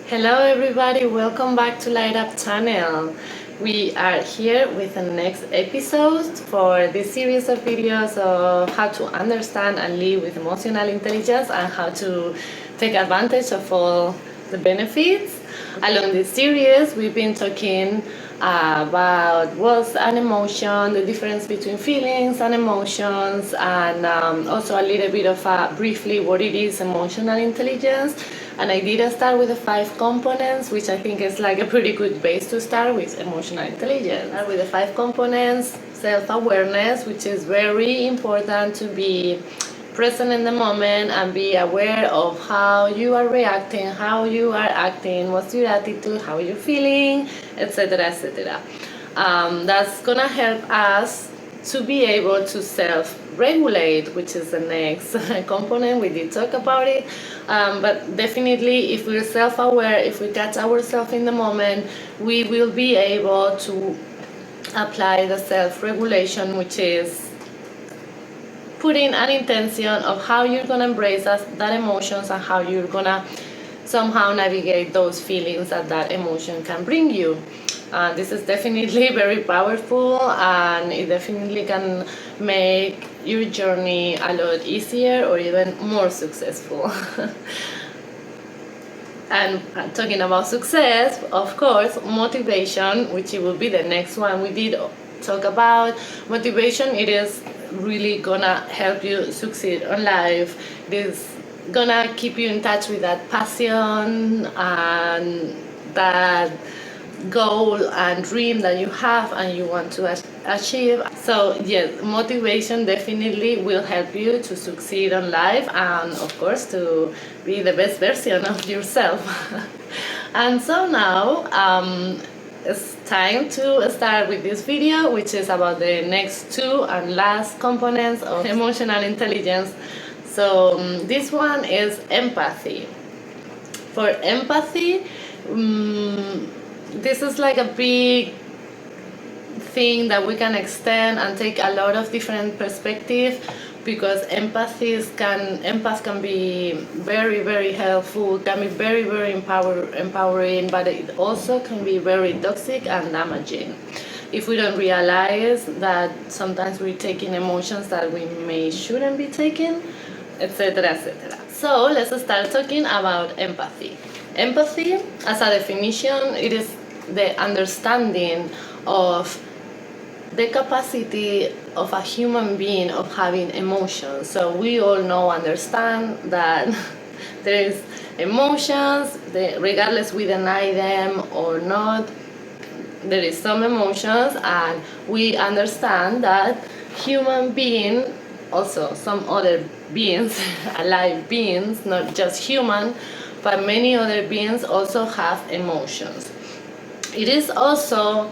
Hello everybody, welcome back to Light Up channel. We are here with the next episode for this series of videos of how to understand and live with emotional intelligence and how to take advantage of all the benefits. Along this series, we've been talking about what's an emotion, the difference between feelings and emotions, and also a little bit of briefly what it is emotional intelligence. And I did start with the 5 components, which I think is like a pretty good base to start with emotional intelligence. Start with the 5 components, self-awareness, which is very important to be present in the moment and be aware of how you are reacting, how you are acting, what's your attitude, how you're feeling, etc., etc. That's gonna help us to be able to self-regulate, which is the next component. We did talk about it, but definitely if we're self-aware, if we catch ourselves in the moment, we will be able to apply the self-regulation, which is putting an intention of how you're going to embrace that emotions and how you're going to somehow navigate those feelings that emotion can bring you. This is definitely very powerful, and it definitely can make your journey a lot easier or even more successful. And talking about success, of course, motivation, which it will be the next one we did talk about. Motivation, it is really gonna help you succeed on life. It is gonna keep you in touch with that passion and that goal and dream that you have and you want to achieve. So yes, motivation definitely will help you to succeed on life and of course to be the best version of yourself. And so now it's time to start with this video, which is about the next 2 and last components of emotional intelligence. So this one is empathy. For empathy, this is like a big thing that we can extend and take a lot of different perspectives, because empaths can be very, very helpful, can be very, very empowering, but it also can be very toxic and damaging if we don't realize that sometimes we're taking emotions that we shouldn't be taking, etc., etc. So let's start talking about empathy. Empathy, as a definition, it is the understanding of the capacity of a human being of having emotions. So we all understand that there is emotions, regardless we deny them or not, there is some emotions, and we understand that human being, also some other beings, alive beings, not just human, but many other beings also have emotions. It is also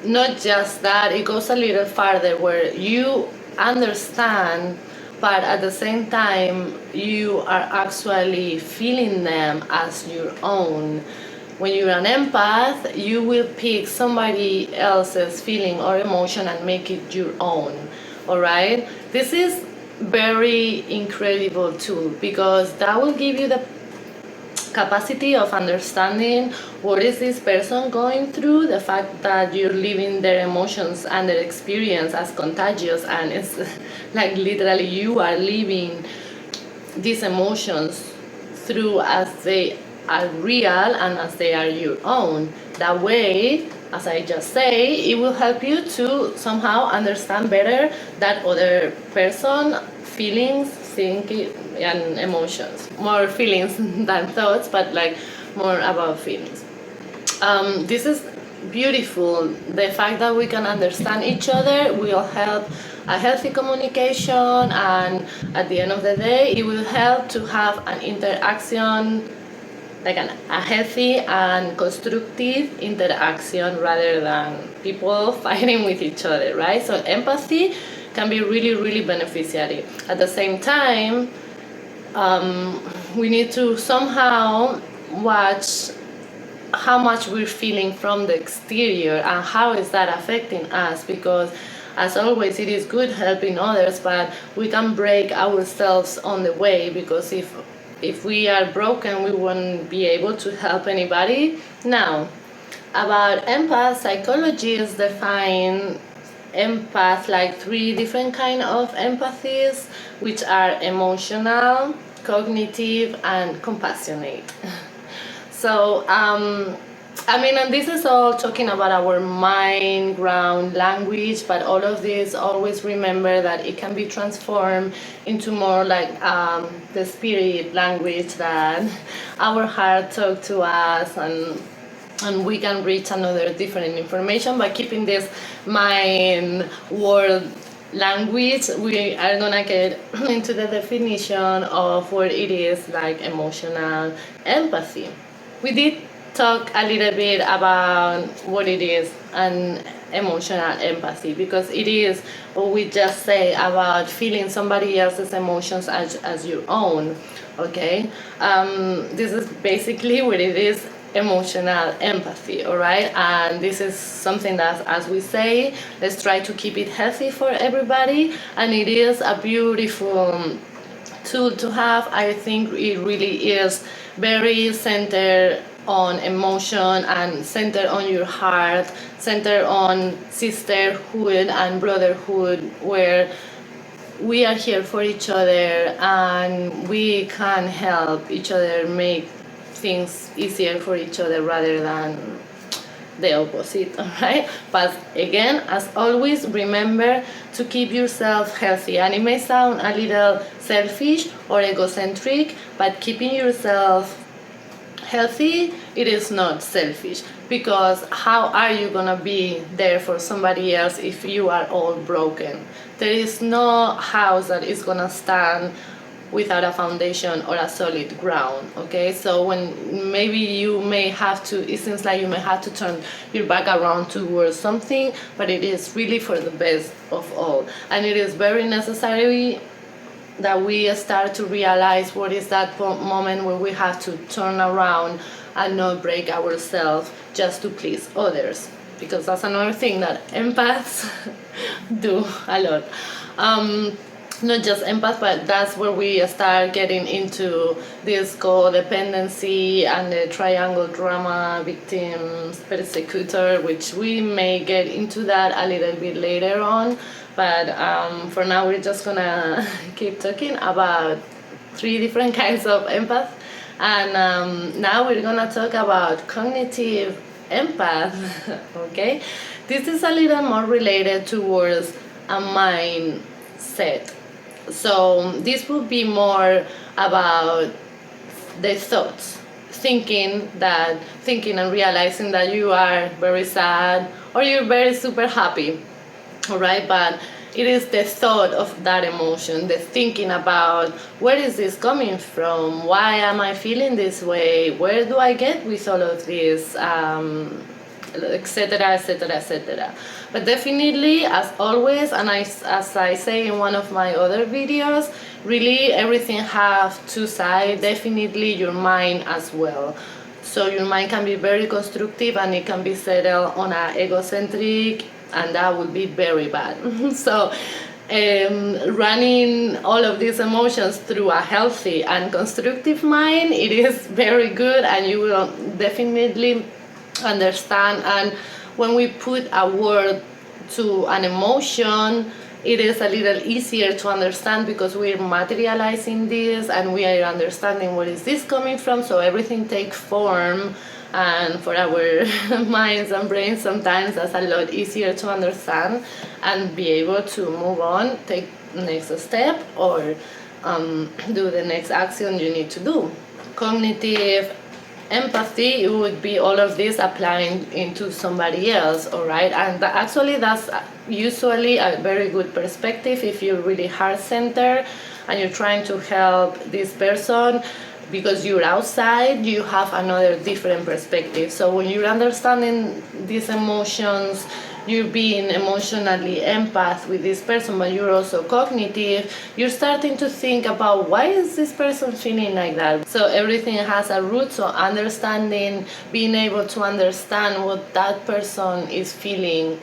not just that, it goes a little farther where you understand, but at the same time you are actually feeling them as your own. When you're an empath, you will pick somebody else's feeling or emotion and make it your own. All right? This is very incredible tool, because that will give you the capacity of understanding what is this person going through, the fact that you're living their emotions and their experience as contagious, and it's like literally you are living these emotions through as they are real and as they are your own. That way, as I just say, it will help you to somehow understand better that other person feelings, thinking, and emotions. More feelings than thoughts, but like more about feelings. This is beautiful. The fact that we can understand each other will help a healthy communication, and at the end of the day, it will help to have an interaction, like a healthy and constructive interaction, rather than people fighting with each other, right? So empathy can be really, really beneficiary. At the same time, we need to somehow watch how much we're feeling from the exterior and how is that affecting us, because as always it is good helping others, but we can break ourselves on the way, because if if we are broken, we won't be able to help anybody. Now, about empath, psychologists define empath like 3 different kind of empathies, which are emotional, cognitive, and compassionate. So and this is all talking about our mind ground language, but all of this, always remember that it can be transformed into more like the spirit language that our heart talk to us, and we can reach another different information by keeping this mind word language. We are gonna get into the definition of what it is, like emotional empathy. We did talk a little bit about what it is an emotional empathy, because it is what we just say about feeling somebody else's emotions as your own. Okay, this is basically what it is, emotional empathy. All right, and this is something that, as we say, let's try to keep it healthy for everybody, and it is a beautiful tool to have. I think it really is very centered on emotion and centered on your heart, centered on sisterhood and brotherhood, where we are here for each other and we can help each other make things easier for each other rather than the opposite. All right, but again, as always, remember to keep yourself healthy, and it may sound a little selfish or egocentric, but keeping yourself healthy, it is not selfish, because how are you gonna be there for somebody else if you are all broken? There is no house that is gonna stand without a foundation or a solid ground. Okay, so when maybe you may have to, it seems like you may have to turn your back around towards something, but it is really for the best of all, and it is very necessary that we start to realize what is that moment where we have to turn around and not break ourselves just to please others, because that's another thing that empaths do a lot. Not just empath, but that's where we start getting into this codependency and the triangle drama, victims, persecutor, which we may get into that a little bit later on. But for now, we're just gonna keep talking about 3 different kinds of empath. And now we're gonna talk about cognitive empath. Okay, this is a little more related towards a mindset. So this will be more about the thoughts, thinking and realizing that you are very sad or you're very super happy. All right, but it is the thought of that emotion, the thinking about where is this coming from, why am I feeling this way, where do I get with all of this, etc., etc., etc. But definitely, as always, and as I say in one of my other videos, really everything have 2 sides. Definitely your mind as well. So your mind can be very constructive and it can be settled on an egocentric, and that would be very bad. So running all of these emotions through a healthy and constructive mind, it is very good, and you will definitely understand. And when we put a word to an emotion, it is a little easier to understand, because we're materializing this and we are understanding where is this coming from, so everything takes form. And for our minds and brains, sometimes that's a lot easier to understand and be able to move on, take next step, or do the next action you need to do. Cognitive empathy, it would be all of this applying into somebody else. All right, and actually that's usually a very good perspective if you're really heart-centered and you're trying to help this person, because you're outside, you have another different perspective. So when you're understanding these emotions, you're being emotionally empath with this person, but you're also cognitive, you're starting to think about why is this person feeling like that. So everything has a root, so understanding, being able to understand what that person is feeling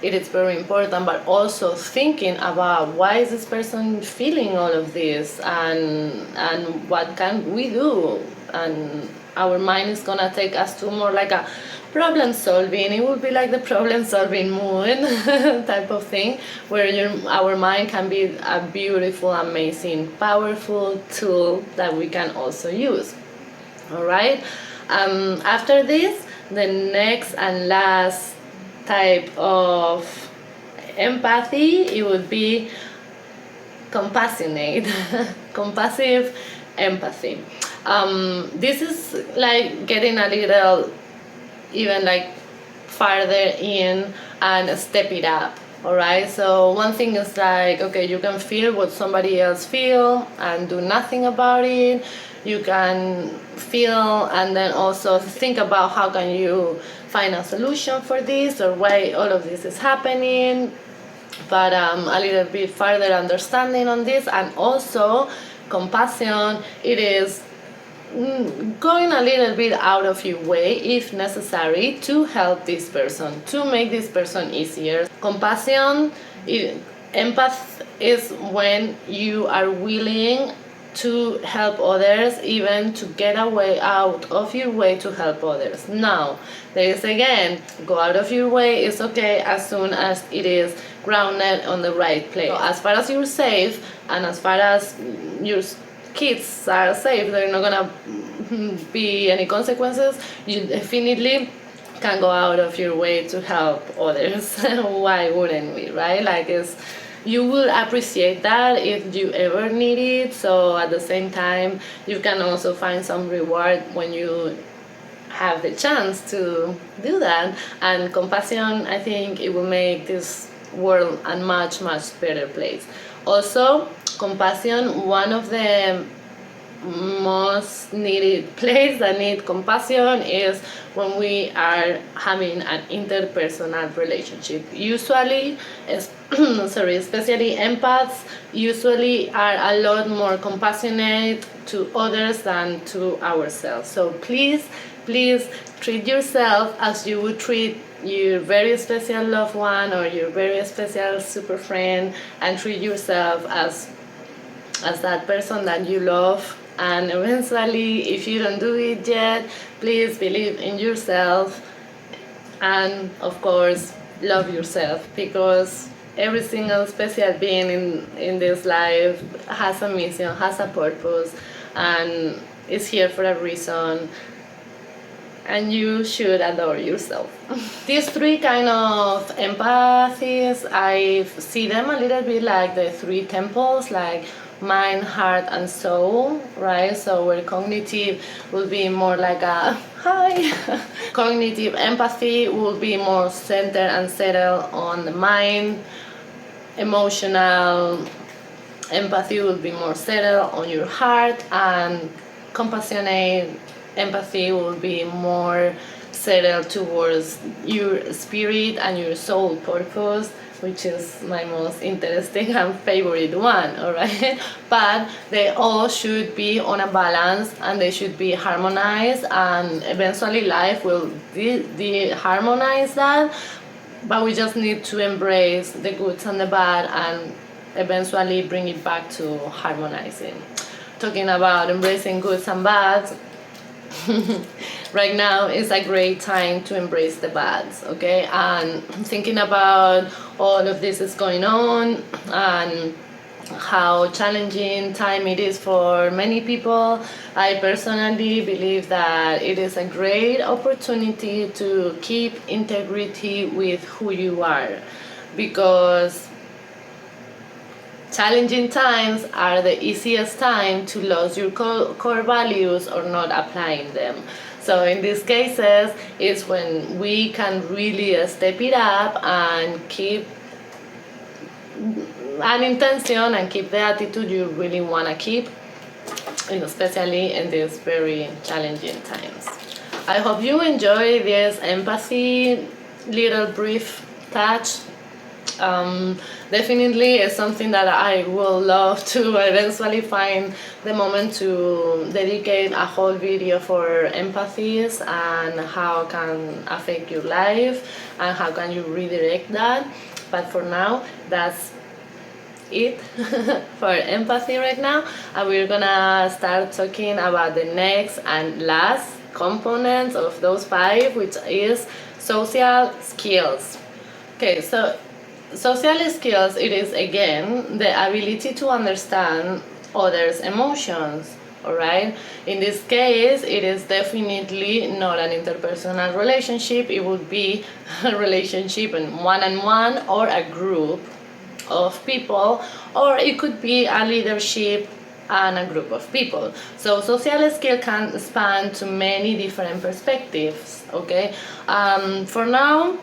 it is very important, but also thinking about why is this person feeling all of this, and what can we do. And our mind is gonna take us to more like a problem solving. It will be like the problem solving mood type of thing, where our mind can be a beautiful, amazing, powerful tool that we can also use. All right. After this, the next and last type of empathy, it would be compassionate, compassive empathy. This is like getting a little, even like farther in and step it up. All right. So one thing is like, okay, you can feel what somebody else feel and do nothing about it. You can feel and then also think about how can you find a solution for this, or why all of this is happening. But a little bit further understanding on this, and also compassion, it is going a little bit out of your way if necessary to help this person, to make this person easier. Compassion, empath is when you are willing to help others, even to get away out of your way to help others. Now, there is again, go out of your way is okay as soon as it is grounded on the right place. So as far as you're safe, and as far as your kids are safe, they're not gonna be any consequences, you definitely can go out of your way to help others. Why wouldn't we, right? Like, you will appreciate that if you ever need it. So at the same time, you can also find some reward when you have the chance to do that. And compassion, I think it will make this world a much, much better place. Also, compassion, one of the most needed place that need compassion is when we are having an interpersonal relationship. Usually, especially empaths usually are a lot more compassionate to others than to ourselves. So please treat yourself as you would treat your very special loved one or your very special super friend, and treat yourself as that person that you love. And eventually, if you don't do it yet, please believe in yourself, and of course love yourself, because every single special being in this life has a mission, has a purpose, and is here for a reason, and you should adore yourself. These three kind of empathies, I see them a little bit like the three temples, like mind, heart, and soul, right? So where cognitive will be more like a hi. Cognitive empathy will be more centered and settled on the mind. Emotional empathy will be more settled on your heart, and compassionate empathy will be more settled towards your spirit and your soul purpose, which is my most interesting and favorite one, all right? But they all should be on a balance, and they should be harmonized, and eventually life will de-harmonize that, but we just need to embrace the good and the bad and eventually bring it back to harmonizing. Talking about embracing goods and bads, right now is a great time to embrace the bads, okay? And thinking about all of this is going on, and how challenging time it is for many people, I personally believe that it is a great opportunity to keep integrity with who you are, because challenging times are the easiest time to lose your core values or not applying them. So in these cases, it's when we can really step it up and keep an intention and keep the attitude you really want to keep, and especially in these very challenging times. I hope you enjoy this empathy little brief touch. Definitely is something that I will love to eventually find the moment to dedicate a whole video for empathies and how can affect your life and how can you redirect that. But for now, that's it for empathy right now, and we're gonna start talking about the next and last component of those 5, which is social skills. Okay, so social skills, it is again the ability to understand others' emotions. All right. In this case, it is definitely not an interpersonal relationship. It would be a relationship in one-on-one or a group of people, or it could be a leadership and a group of people. So social skill can span to many different perspectives. Okay. For now,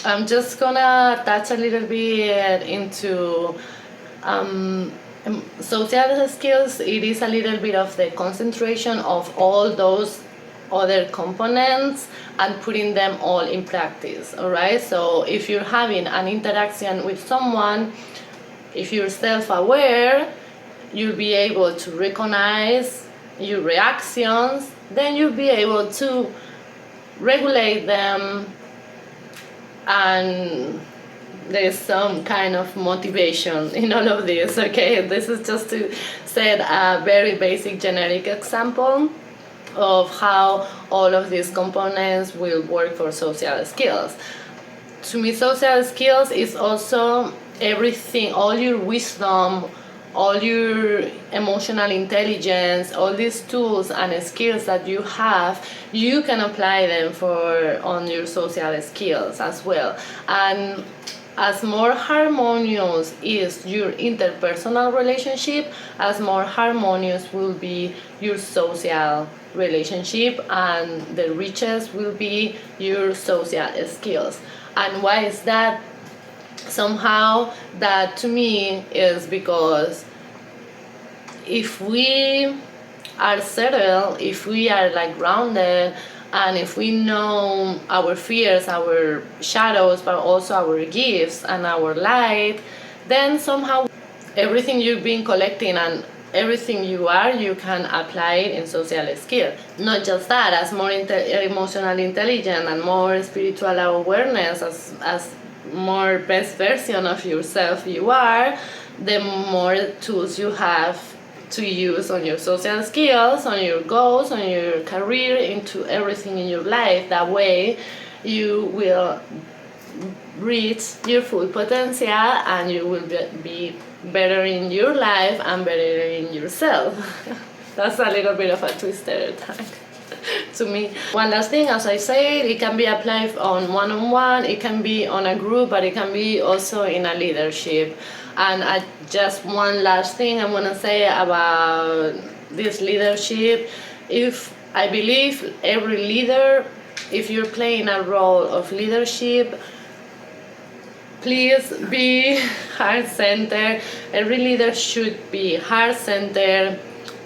I'm just gonna touch a little bit into social skills. It is a little bit of the concentration of all those other components and putting them all in practice. All right. So if you're having an interaction with someone, if you're self-aware, you'll be able to recognize your reactions. Then you'll be able to regulate them, and there's some kind of motivation in all of this. Okay, this is just to set a very basic generic example of how all of these components will work for social skills. To me, social skills is also everything, all your wisdom, all your emotional intelligence, all these tools and skills that you have, you can apply them on your social skills as well. And as more harmonious is your interpersonal relationship, as more harmonious will be your social relationship, and the richest will be your social skills. And why is that? Somehow that to me is because if we are settled, if we are like grounded, and if we know our fears, our shadows, but also our gifts and our light, then somehow everything you've been collecting and everything you are, you can apply it in social skill. Not just that, as more emotional intelligence and more spiritual awareness, as more best version of yourself you are, the more tools you have to use on your social skills, on your goals, on your career, into everything in your life. That way you will reach your full potential and you will be better in your life and better in yourself. That's a little bit of a twisted tag to me. One last thing, as I said, it can be applied on one-on-one, it can be on a group, but it can be also in a leadership. And just one last thing I want to say about this leadership. If I believe every leader, if you're playing a role of leadership, please be heart-centered. Every leader should be heart-centered,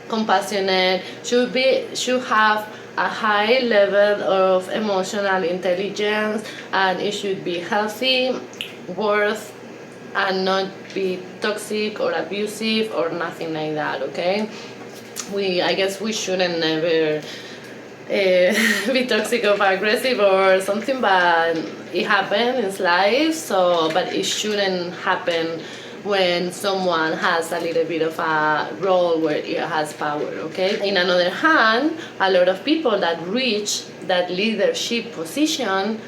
compassionate, should have a high level of emotional intelligence, and it should be healthy, worth, and not be toxic or abusive or nothing like that. Okay, I guess we shouldn't never be toxic or aggressive or something, but it happens in life. So, but it shouldn't happen when someone has a little bit of a role where it has power. Okay. In another hand, a lot of people that reach that leadership position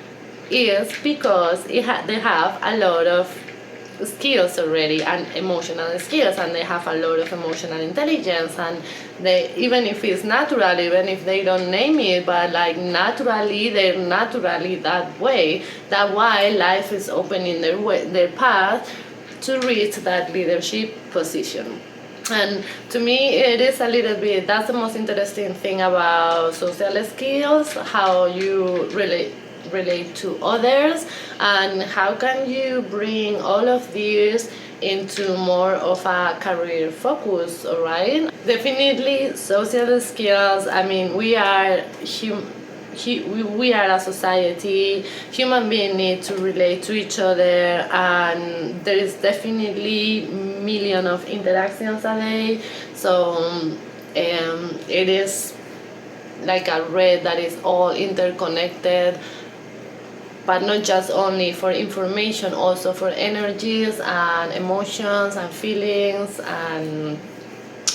is because they have a lot of skills already, and emotional skills, and they have a lot of emotional intelligence, and they, even if it's natural, even if they don't name it, but like naturally, they're naturally that way. That's why life is opening their path to reach that leadership position. And to me, it is a little bit, that's the most interesting thing about social skills, how you relate to others, and how can you bring all of these into more of a career focus. All right, definitely social skills, I mean, we are we are a society. Human beings need to relate to each other, and there is definitely million of interactions a day. So it is like a red that is all interconnected, but not just only for information, also for energies and emotions and feelings and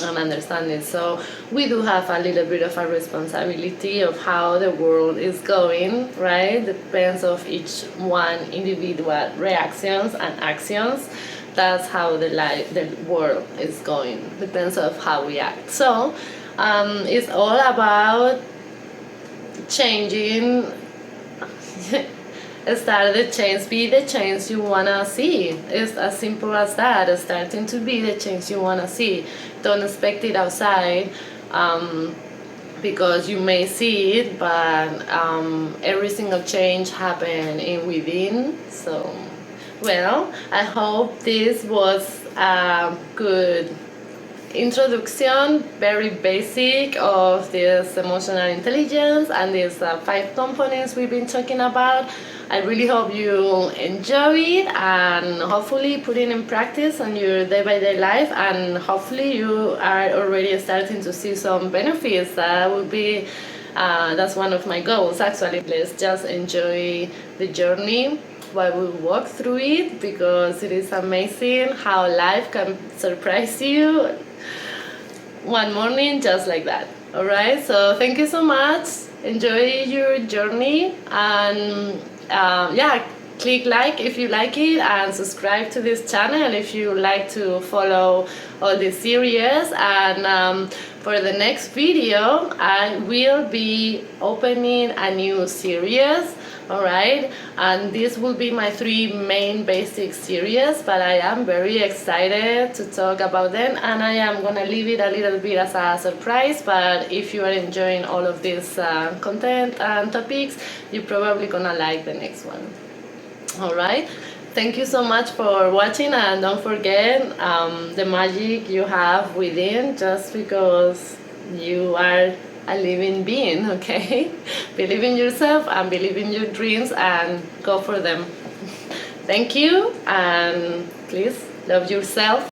understanding. So we do have a little bit of a responsibility of how the world is going, right? Depends of each one individual reactions and actions. That's how the world is going. Depends of how we act. So it's all about changing. Start the change, be the change you wanna see. It's as simple as that. Starting to be the change you wanna see. Don't expect it outside, because you may see it, but every single change happen in within. So, well, I hope this was a good introduction, very basic, of this emotional intelligence and these 5 components we've been talking about. I really hope you enjoy it and hopefully put it in practice on your day-by-day life, and hopefully you are already starting to see some benefits. That would be that's one of my goals actually. Let's just enjoy the journey while we walk through it, because it is amazing how life can surprise you one morning just like that. All right, so thank you so much. Enjoy your journey, and click like if you like it, and subscribe to this channel if you like to follow all the series. And for the next video I will be opening a new series. All right, and this will be my 3 main basic series, but I am very excited to talk about them, and I am gonna leave it a little bit as a surprise. But if you are enjoying all of this content and topics, you're probably gonna like the next one. All right, thank you so much for watching, and don't forget the magic you have within. Just because you are a living being, okay? Believe in yourself and believe in your dreams and go for them. Thank you, and please love yourself.